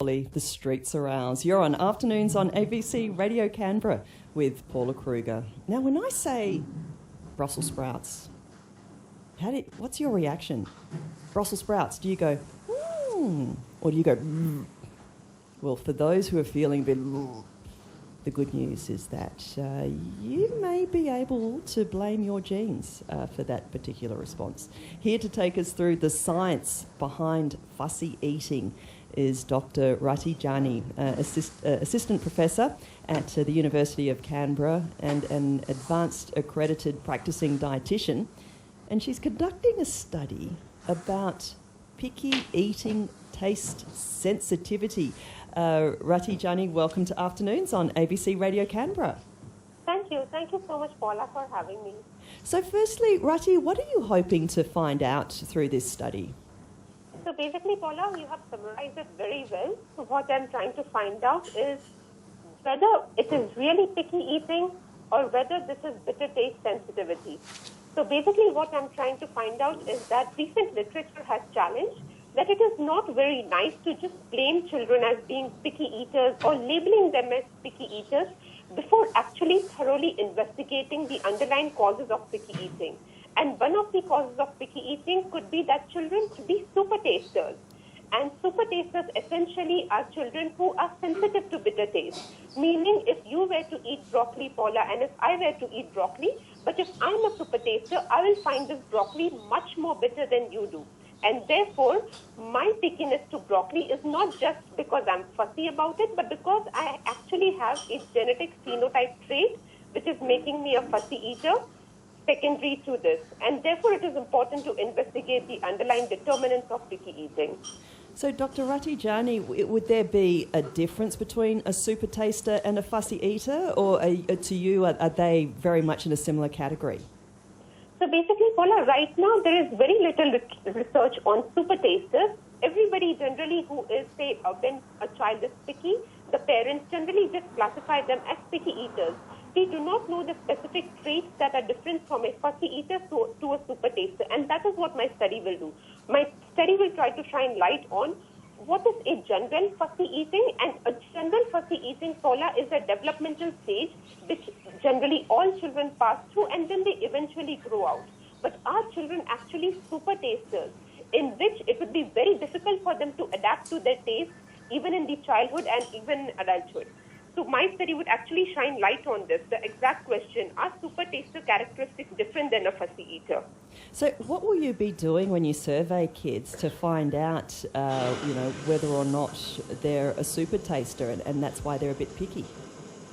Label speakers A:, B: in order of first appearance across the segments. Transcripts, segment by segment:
A: The streets are ours. You're on Afternoons on ABC Radio Canberra with Paula Kruger. Now, when I say Brussels sprouts, what's your reaction? Brussels sprouts, do you go, or do you go, Well, for those who are feeling a bit, the good news is that you may be able to blame your genes for that particular response. Here to take us through the science behind fussy eating is Dr. Rati Jani, Assistant Professor at the University of Canberra and an advanced accredited practicing dietitian. And she's conducting a study about picky eating taste sensitivity. Rati Jani, welcome to Afternoons on ABC Radio Canberra.
B: Thank you. Thank you so much, Paula, for having me.
A: So firstly, Rati, what are you hoping to find out through this study?
B: So basically, Paula, you have summarized it very well. So what I'm trying to find out is whether it is really picky eating or whether this is bitter taste sensitivity. So basically what I'm trying to find out is that recent literature has challenged that it is not very nice to just blame children as being picky eaters or labeling them as picky eaters before actually thoroughly investigating the underlying causes of picky eating. And one of the causes of picky eating could be that children could be super tasters. And super tasters essentially are children who are sensitive to bitter taste. Meaning if you were to eat broccoli, Paula, and if I were to eat broccoli, but if I'm a super taster, I will find this broccoli much more bitter than you do. And therefore, my pickiness to broccoli is not just because I'm fussy about it, but because I actually have a genetic phenotype trait which is making me a fussy eater secondary to this. And therefore, it is important to investigate the underlying determinants of picky eating.
A: So, Dr. Rati Jani, would there be a difference between a super taster and a fussy eater, or to you, are they very much in a similar category?
B: So basically, Paula, right now there is very little research on super tasters. Everybody generally who is, say, when a child is picky, the parents generally just classify them as picky eaters. They do not know the specific traits that are different from a fussy eater to a super taster. And that is what my study will do. My study will try to shine light on what is a general fussy eating. And a general fussy eating, Paula, is a developmental stage which generally all children pass through and then they eventually grow out. But are children actually super tasters in which it would be very difficult for them to adapt to their taste even in the childhood and even adulthood? So my study would actually shine light on this, the exact question, are super taster characteristics different than a fussy eater?
A: So what will you be doing when you survey kids to find out, whether or not they're a super taster and that's why they're a bit picky?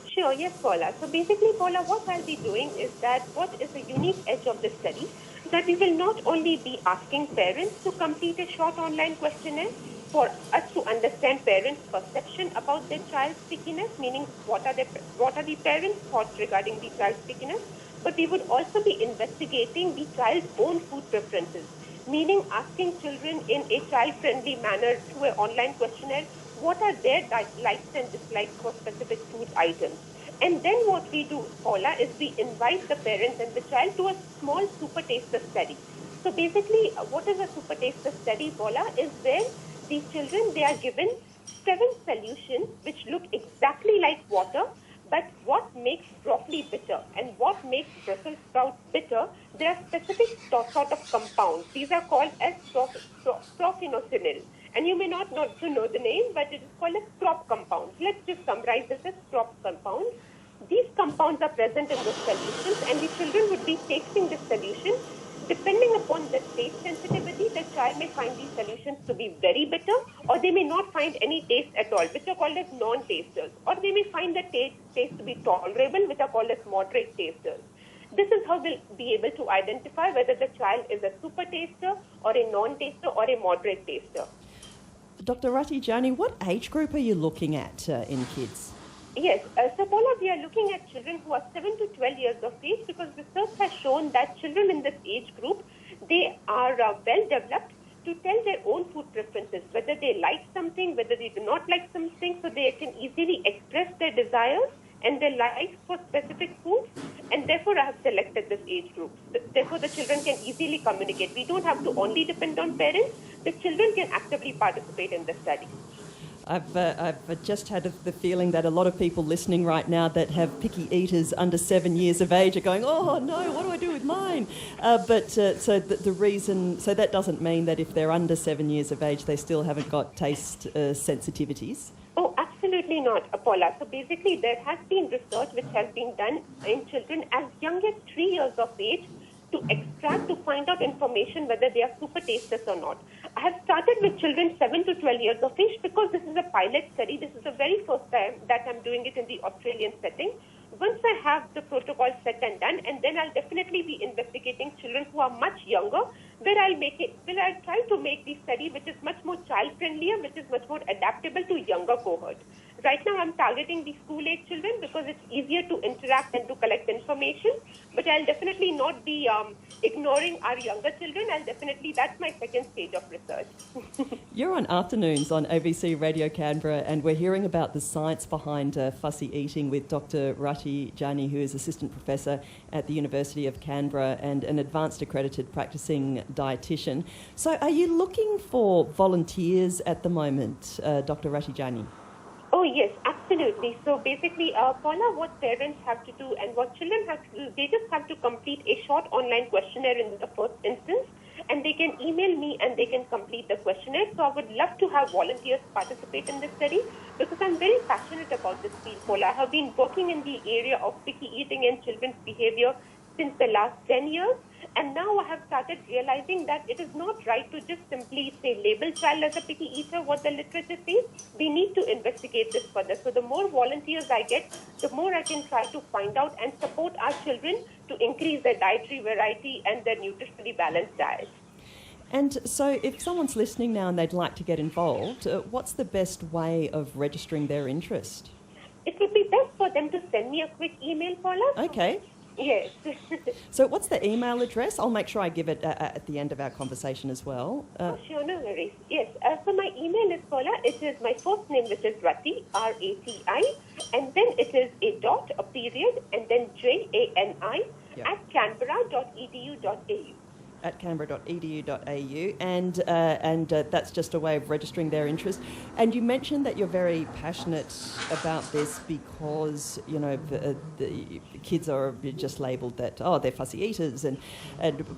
B: Sure, yes, Paula. So basically, Paula, what I'll be doing is that what is the unique edge of this study, that we will not only be asking parents to complete a short online questionnaire, for us to understand parents' perception about their child's pickiness, meaning what are the parents' thoughts regarding the child's pickiness, but we would also be investigating the child's own food preferences, meaning asking children in a child-friendly manner through an online questionnaire, what are their likes and dislikes for specific food items. And then what we do, Paula, is we invite the parents and the child to a small super taster study. So basically, what is a super taster study, Paula, is where these children, they are given 7 solutions which look exactly like water, but what makes broccoli bitter and what makes Brussels sprouts bitter, there are specific sort of compounds. These are called as prophenosynyl. And you may not know the name, but it is called as crop compounds. Let's just summarize this as crop compounds. These compounds are present in the solutions, and the children would be tasting this solution. Depending upon the taste sensitivity, the child may find these solutions to be very bitter, or they may not find any taste at all, which are called as non-tasters. Or they may find the taste to be tolerable, which are called as moderate tasters. This is how we'll be able to identify whether the child is a super taster or a non-taster or a moderate taster.
A: Dr. Rati Jani, what age group are you looking at in kids?
B: Yes, so Paula, we are looking at children who are 7 to 12 years of age because research has shown that children in this age group, they are well developed to tell their own food preferences, whether they like something, whether they do not like something, so they can easily express their desires and their likes for specific foods, and therefore I have selected this age group. Therefore, the children can easily communicate. We don't have to only depend on parents. The children can actively participate in the study.
A: I've just had the feeling that a lot of people listening right now that have picky eaters under 7 years of age are going, oh no, what do I do with mine? So that doesn't mean that if they're under 7 years of age, they still haven't got taste sensitivities.
B: Oh, absolutely not, Paula. So basically, there has been research which has been done in children as young as 3 years of age to extract, to find out information whether they are super tasters or not. I have started with children 7 to 12 years of age because this is a pilot study. This is the very first time that I'm doing it in the Australian setting. Once I have the protocol set and done, and then I'll definitely be investigating children who are much younger, where I'll try to make the study which is much more child-friendlier, which is much more adaptable to younger cohorts. Right now, I'm targeting the school-age children because it's easier to interact and to collect information. But I'll definitely not be ignoring our younger children. That's my second stage of research.
A: You're on Afternoons on ABC Radio Canberra, and we're hearing about the science behind fussy eating with Dr. Rati Jani, who is Assistant Professor at the University of Canberra and an advanced accredited practicing dietitian. So are you looking for volunteers at the moment, Dr. Rati Jani?
B: Oh, yes, absolutely. So basically, Paula, what parents have to do and what children have to do, they just have to complete a short online questionnaire in the first instance, and they can email me and they can complete the questionnaire. So I would love to have volunteers participate in this study because I'm very passionate about this field, Paula. I have been working in the area of picky eating and children's behavior since the last 10 years. And now I have started realizing that it is not right to just simply say label child as a picky eater, what the literature says. We need to investigate this further. So the more volunteers I get, the more I can try to find out and support our children to increase their dietary variety and their nutritionally balanced diet.
A: And so if someone's listening now and they'd like to get involved, what's the best way of registering their interest?
B: It would be best for them to send me a quick email, Paula.
A: Okay.
B: Yes.
A: So what's the email address? I'll make sure I give it at the end of our conversation as well.
B: Sure, no worries. Yes, so my email is, Paula, it is my first name, which is Rati, R-A-T-I, and then it is a dot, a period, and then J-A-N-I, at canberra.edu.au.
A: At canberra.edu.au, and that's just a way of registering their interest. And you mentioned that you're very passionate about this because the kids are just labelled that they're fussy eaters,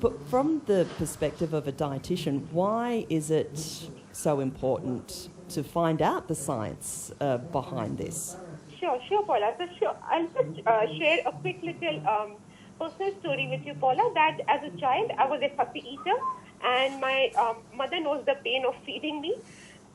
A: but from the perspective of a dietitian, why is it so important to find out the science behind this?
B: Sure, Paula. So sure, I'll just share a quick little personal story with you, Paula, that as a child, I was a fussy eater, and my mother knows the pain of feeding me.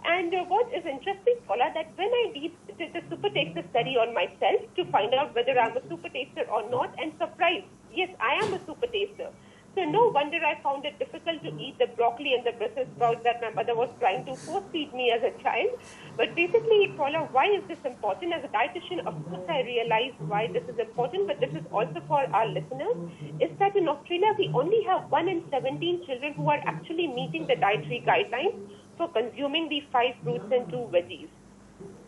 B: And what is interesting, Paula, that when I did the super taster study on myself to find out whether I'm a super taster or not, and surprised, yes, I am a super taster. So no wonder I found it difficult to eat the broccoli and the Brussels sprouts that my mother was trying to force feed me as a child. But basically, Paula, why is this important? As a dietitian, of course, I realize why this is important, but this is also for our listeners, is that in Australia, we only have 1 in 17 children who are actually meeting the dietary guidelines for consuming the 5 fruits and 2 veggies.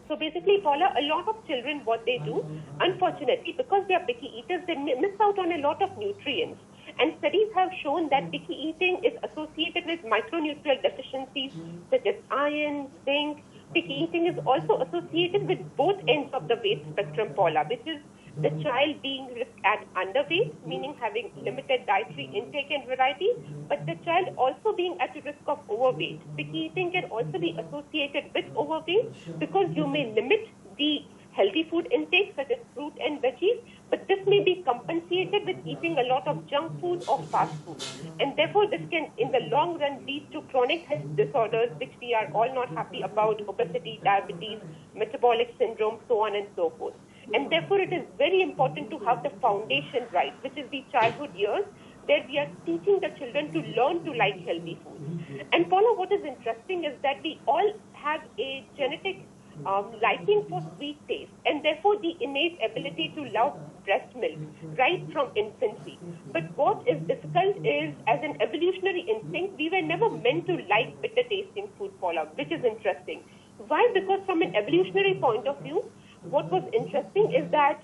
B: So basically, Paula, a lot of children, what they do, unfortunately, because they are picky eaters, they miss out on a lot of nutrients. And studies have shown that picky eating is associated with micronutrient deficiencies such as iron, zinc. Picky eating is also associated with both ends of the weight spectrum, Paula, which is the child being at underweight, meaning having limited dietary intake and variety, but the child also being at risk of overweight. Picky eating can also be associated with overweight because you may limit the healthy food intake such as fruit and veggies, but this may be compensated with eating a lot of junk food or fast food. And therefore, this can, in the long run, lead to chronic health disorders, which we are all not happy about: obesity, diabetes, metabolic syndrome, so on and so forth. And therefore, it is very important to have the foundation right, which is the childhood years, where we are teaching the children to learn to like healthy food. And Paula, what is interesting is that we all have a genetic liking for sweet taste, and therefore the innate ability to love breast milk right from infancy. But what is difficult is, as an evolutionary instinct, we were never meant to like bitter tasting food, Paula, which is interesting. Why? Because from an evolutionary point of view, what was interesting is that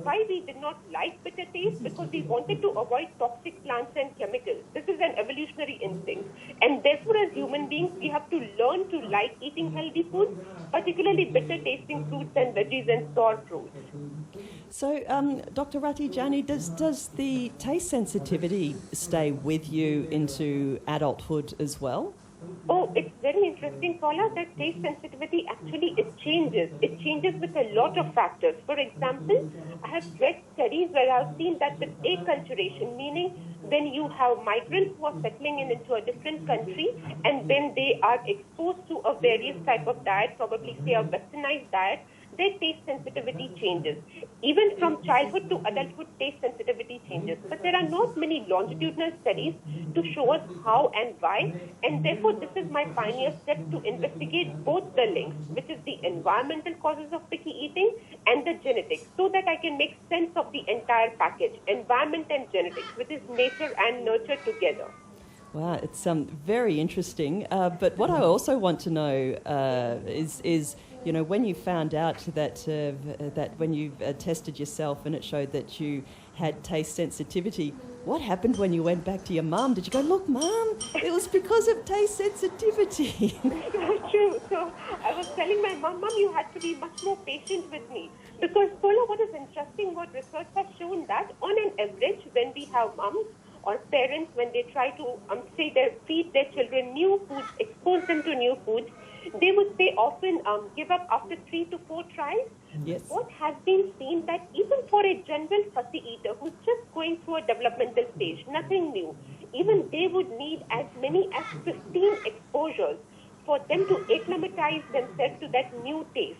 B: why we did not like bitter taste, because we wanted to avoid toxic plants and chemicals. This is an evolutionary instinct. And therefore, as human beings, we have to learn to like eating healthy foods, particularly bitter tasting fruits and veggies and sour fruits.
A: So, Dr. Ratijani, does the taste sensitivity stay with you into adulthood as well?
B: Oh, it's very interesting, Paula, that taste sensitivity actually it changes. It changes with a lot of factors. For example, I have read studies where I've seen that with acculturation, meaning when you have migrants who are settling into a different country and then they are exposed to a various type of diet, probably say a westernized diet, their taste sensitivity changes. Even from childhood to adulthood, taste sensitivity changes. But there are not many longitudinal studies to show us how and why. And therefore, this is my pioneer step to investigate both the links, which is the environmental causes of picky eating and the genetics, so that I can make sense of the entire package, environment and genetics, which is nature and nurture together.
A: Wow, it's very interesting. But what I also want to know is you know, when you found out that when you tested yourself and it showed that you had taste sensitivity, what happened when you went back to your mum? Did you go, look, Mum, it was because of taste sensitivity?
B: True. So I was telling my mum, you had to be much more patient with me. Because, Paula, what is interesting, what research has shown that on an average, when we have mums or parents, when they try to feed their children new foods, expose them to new foods, they would say often give up after 3 to 4 tries.
A: Yes.
B: What has been seen that even for a general fussy eater who's just going through a developmental stage, nothing new, even they would need as many as 15 exposures for them to acclimatize themselves to that new taste.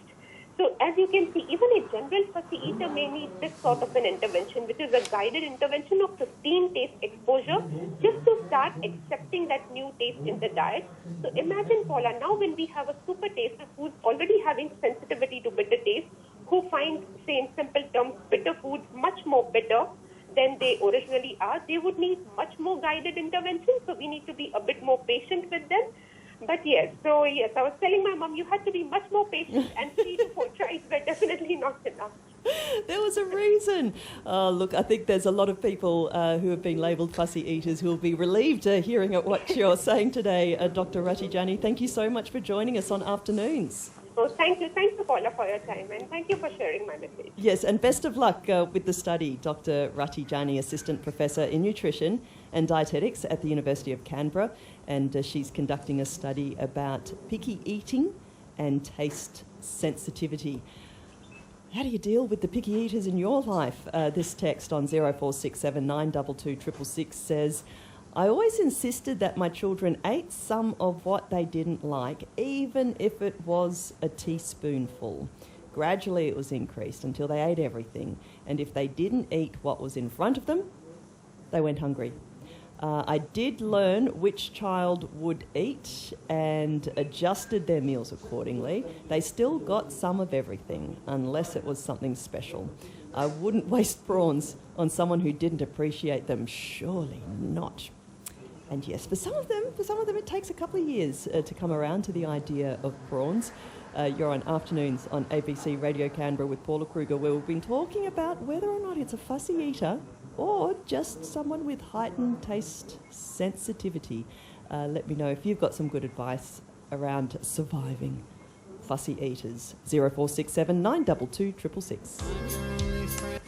B: So as you can see, even a general fussy eater may need this sort of an intervention, which is a guided intervention of 15 taste exposure, just to start accepting that new taste in the diet. So imagine, Paula, now when we have a super taster who's already having sensitivity to bitter taste, who finds, say in simple terms, bitter foods much more bitter than they originally are, they would need much more guided intervention. So we need to be a bit more patient with them. But yes, I was telling my mom, you had to be much more patient, and 3 to 4 tries were definitely not enough.
A: There was a reason. Look, I think there's a lot of people who have been labelled fussy eaters who will be relieved hearing what you're saying today, Dr. Ratijani. Thank you so much for joining us on Afternoons.
B: Oh, thank you. Thanks, Paula, for your time, and thank you for sharing my message.
A: Yes, and best of luck with the study. Dr. Ratijani, Assistant Professor in Nutrition and Dietetics at the University of Canberra, and she's conducting a study about picky eating and taste sensitivity. How do you deal with the picky eaters in your life? This text on 0467 922 666 says, I always insisted that my children ate some of what they didn't like, even if it was a teaspoonful. Gradually it was increased until they ate everything, and if they didn't eat what was in front of them, they went hungry. I did learn which child would eat and adjusted their meals accordingly. They still got some of everything, unless it was something special. I wouldn't waste prawns on someone who didn't appreciate them. Surely not. And yes, for some of them, it takes a couple of years to come around to the idea of prawns. You're on Afternoons on ABC Radio Canberra with Paula Kruger, where we've been talking about whether or not it's a fussy eater or just someone with heightened taste sensitivity. Let me know if you've got some good advice around surviving fussy eaters. 0467 922 666.